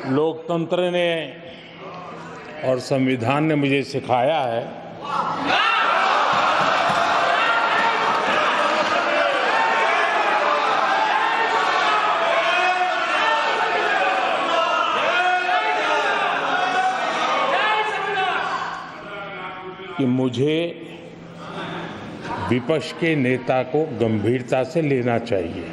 लोकतंत्र ने और संविधान ने मुझे सिखाया है कि मुझे विपक्ष के नेता को गंभीरता से लेना चाहिए।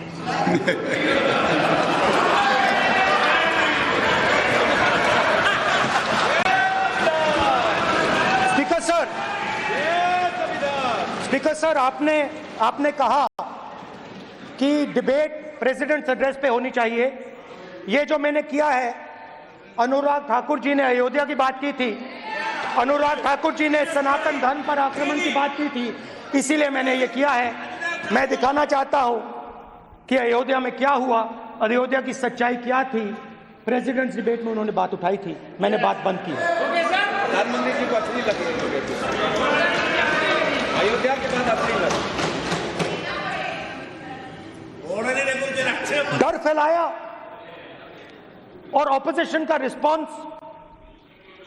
स्पीकर सर, आपने कहा कि डिबेट प्रेसिडेंट्स एड्रेस पे होनी चाहिए। ये जो मैंने किया है, अनुराग ठाकुर जी ने अयोध्या की बात की थी, अनुराग ठाकुर जी ने सनातन धर्म पर आक्रमण की बात की थी, इसीलिए मैंने ये किया है। मैं दिखाना चाहता हूं कि अयोध्या में क्या हुआ, अयोध्या की सच्चाई क्या थी। प्रेसिडेंट्स डिबेट में उन्होंने बात उठाई थी, मैंने बात बंद की है। प्रधानमंत्री जी को अच्छी लगी अयोध्या के बाद अच्छी लगी, डर फैलाया और ऑपोजिशन का रिस्पांस,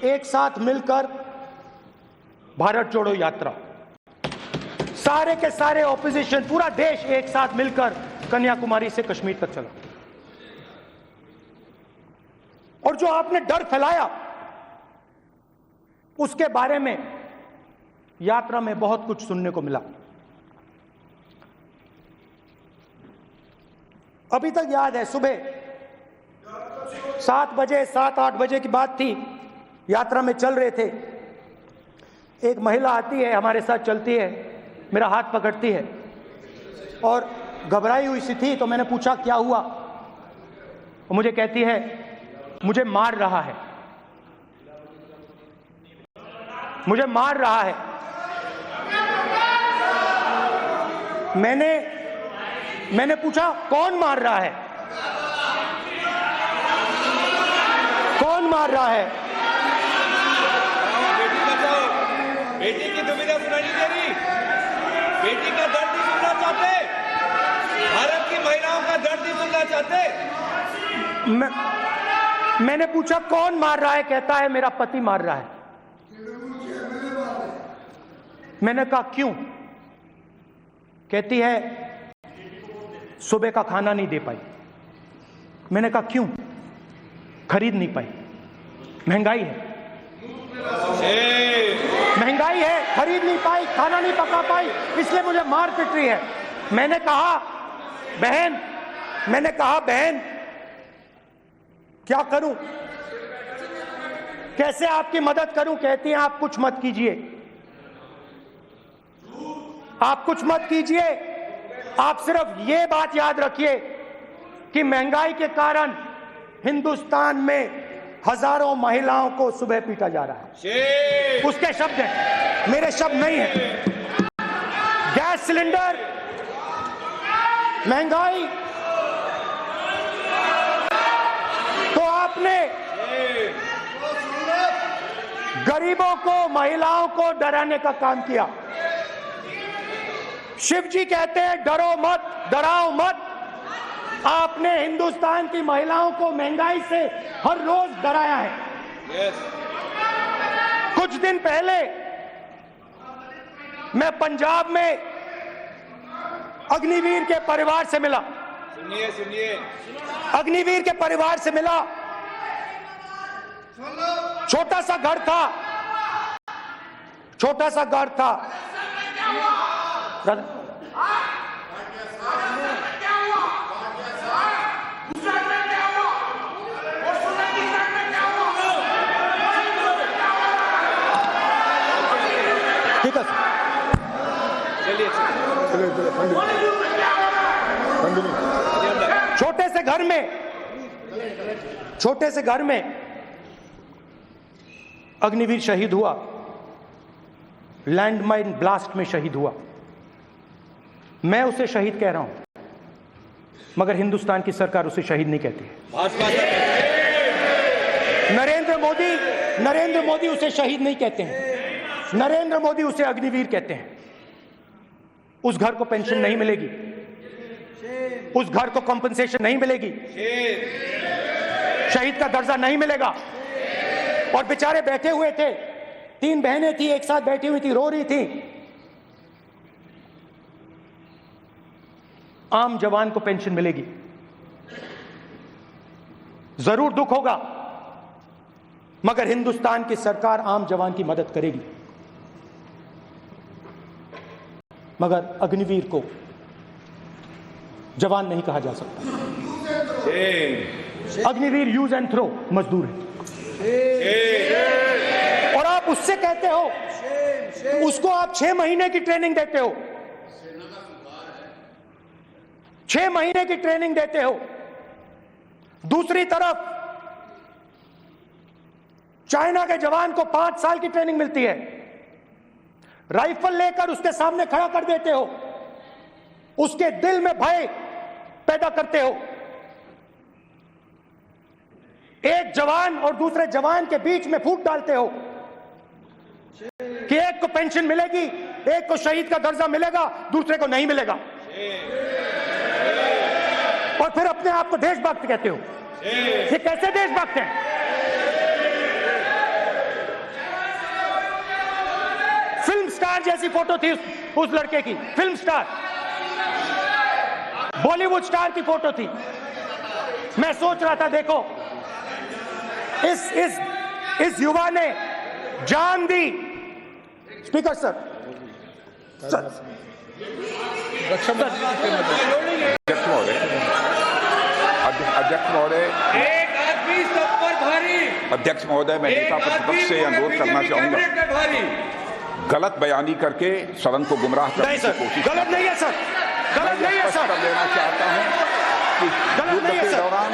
एक साथ मिलकर भारत जोड़ो यात्रा, सारे के सारे ऑपोजिशन, पूरा देश एक साथ मिलकर कन्याकुमारी से कश्मीर तक चला। और जो आपने डर फैलाया, उसके बारे में यात्रा में बहुत कुछ सुनने को मिला। अभी तक याद है, सुबह 7 बजे 7-8 बजे की बात थी, यात्रा में चल रहे थे, एक महिला आती है, हमारे साथ चलती है, मेरा हाथ पकड़ती है और घबराई हुई सी थी। तो मैंने पूछा क्या हुआ, और मुझे कहती है मुझे मार रहा है, मुझे मार रहा है। मैंने पूछा कौन मार रहा है, कौन मार रहा है? बेटी बचाओ, बेटी की दुविधा सुनाई दे रही, बेटी का दर्द नहीं सुनना चाहते, भारत की महिलाओं का दर्द नहीं सुनना चाहते। मैंने पूछा कौन मार रहा है, कहता है मेरा पति मार रहा है। मैंने कहा क्यों? कहती है सुबह का खाना नहीं दे पाई। मैंने कहा क्यों? खरीद नहीं पाई, महंगाई है, महंगाई है, खरीद नहीं पाई, खाना नहीं पका पाई, इसलिए मुझे मार पिट रही है। मैंने कहा बहन क्या करूं, कैसे आपकी मदद करूं? कहती हैं आप कुछ मत कीजिए, आप कुछ मत कीजिए, आप सिर्फ ये बात याद रखिए कि महंगाई के कारण हिंदुस्तान में हजारों महिलाओं को सुबह पीटा जा रहा है। उसके शब्द हैं, मेरे शब्द नहीं है। गैस सिलेंडर, महंगाई, तो आपने गरीबों को, महिलाओं को डराने का काम किया। शिव जी कहते हैं डरो मत, डराओ मत। आपने हिंदुस्तान की महिलाओं को महंगाई से हर रोज डराया है। कुछ दिन पहले मैं पंजाब में अग्निवीर के परिवार से मिला। सुनिए अग्निवीर के परिवार से मिला। छोटा सा घर था, छोटा सा घर था। ठीक है, चलिए छोटे से घर में अग्निवीर शहीद हुआ, लैंडमाइन ब्लास्ट में शहीद हुआ। मैं उसे शहीद कह रहा हूं, मगर हिंदुस्तान की सरकार उसे शहीद नहीं कहती है। नरेंद्र मोदी उसे शहीद नहीं कहते हैं, नरेंद्र मोदी उसे अग्निवीर कहते हैं। उस घर को पेंशन नहीं मिलेगी, उस घर को कॉम्पेंसेशन नहीं मिलेगी। शहीद का दर्जा नहीं मिलेगा। और बेचारे बैठे हुए थे, 3 बहनें थी, एक साथ बैठी हुई थी, रो रही थी। आम जवान को पेंशन मिलेगी, जरूर दुख होगा, मगर हिंदुस्तान की सरकार आम जवान की मदद करेगी। मगर अग्निवीर को जवान नहीं कहा जा सकता। अग्निवीर यूज एंड थ्रो मजदूर है। और आप उससे कहते हो, उसको आप 6 महीने की ट्रेनिंग देते हो, 6 महीने की ट्रेनिंग देते हो। दूसरी तरफ चाइना के जवान को 5 साल की ट्रेनिंग मिलती है, राइफल लेकर उसके सामने खड़ा कर देते हो, उसके दिल में भय पैदा करते हो। एक जवान और दूसरे जवान के बीच में फूट डालते हो कि एक को पेंशन मिलेगी, एक को शहीद का दर्जा मिलेगा, दूसरे को नहीं मिलेगा, और फिर अपने आप को देशभक्त कहते हो। ये कैसे देशभक्त हैं? फिल्म स्टार जैसी फोटो थी उस लड़के की, फिल्म स्टार, बॉलीवुड स्टार की फोटो थी। मैं सोच रहा था, देखो इस युवा ने जान दी। स्पीकर सर, अध्यक्ष महोदय, एक आदमी सब पर भारी। अध्यक्ष महोदय, मैं नेता प्रतिपक्ष से अनुरोध करना चाहूंगा, गलत बयानी करके सदन को गुमराह करने की कोशिश। गलत नहीं है सर, गलत नहीं है सर। कर देना चाहता हूं कि युद्ध के दौरान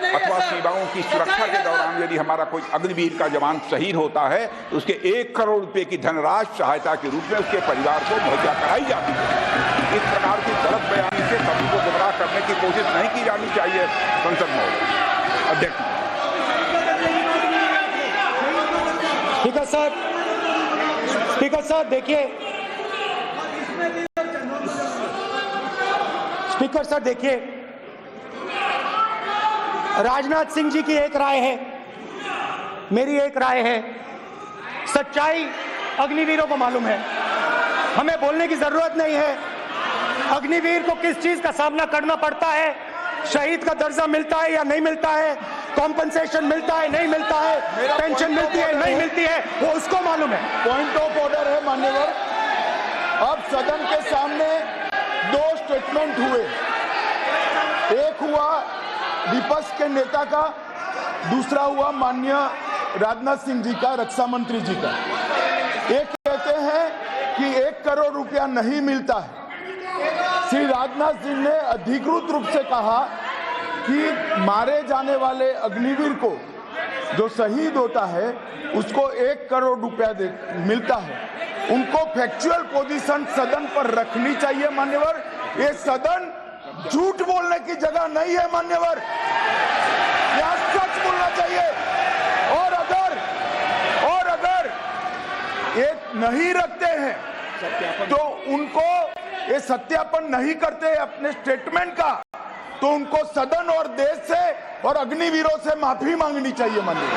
अथवा सीमाओं की सुरक्षा के दौरान यदि हमारा कोई अग्निवीर का जवान शहीद होता है तो उसके 1 करोड़ रुपए की धनराशि सहायता के रूप में उसके परिवार को मुहैया कराई जाती है। इस प्रकार की गलत बयानी से सभी को गुमराह करने की कोशिश नहीं की जानी चाहिए। संसद महोदय, अध्यक्ष। स्पीकर सर देखिए, स्पीकर सर देखिए, राजनाथ सिंह जी की एक राय है, मेरी एक राय है। सच्चाई अग्निवीरों को मालूम है, हमें बोलने की जरूरत नहीं है। अग्निवीर को किस चीज का सामना करना पड़ता है, शहीद का दर्जा मिलता है या नहीं मिलता है, कॉम्पनसेशन मिलता है नहीं मिलता है, पेंशन मिलती है नहीं मिलती है, वो उसको मालूम है। पॉइंट ऑफ ऑर्डर है मान्यवर। अब सदन के सामने 2 स्टेटमेंट हुए, एक हुआ विपक्ष के नेता का, दूसरा हुआ माननीय राजनाथ सिंह जी का, रक्षा मंत्री जी का। एक कहते हैं कि 1 करोड़ रुपया नहीं मिलता है। श्री राजनाथ सिंह ने अधिकृत रूप से कहा कि मारे जाने वाले अग्निवीर को जो शहीद होता है उसको 1 करोड़ रुपया मिलता है। उनको फैक्चुअल पोजीशन सदन पर रखनी चाहिए मान्यवर। ये सदन झूठ बोलने की जगह नहीं है मान्यवर, यहाँ सच बोलना चाहिए। और अगर ये नहीं रखते हैं तो उनको ये सत्यापन नहीं करते अपने स्टेटमेंट का, तो उनको सदन और देश से और अग्निवीरों से माफी मांगनी चाहिए माननीय।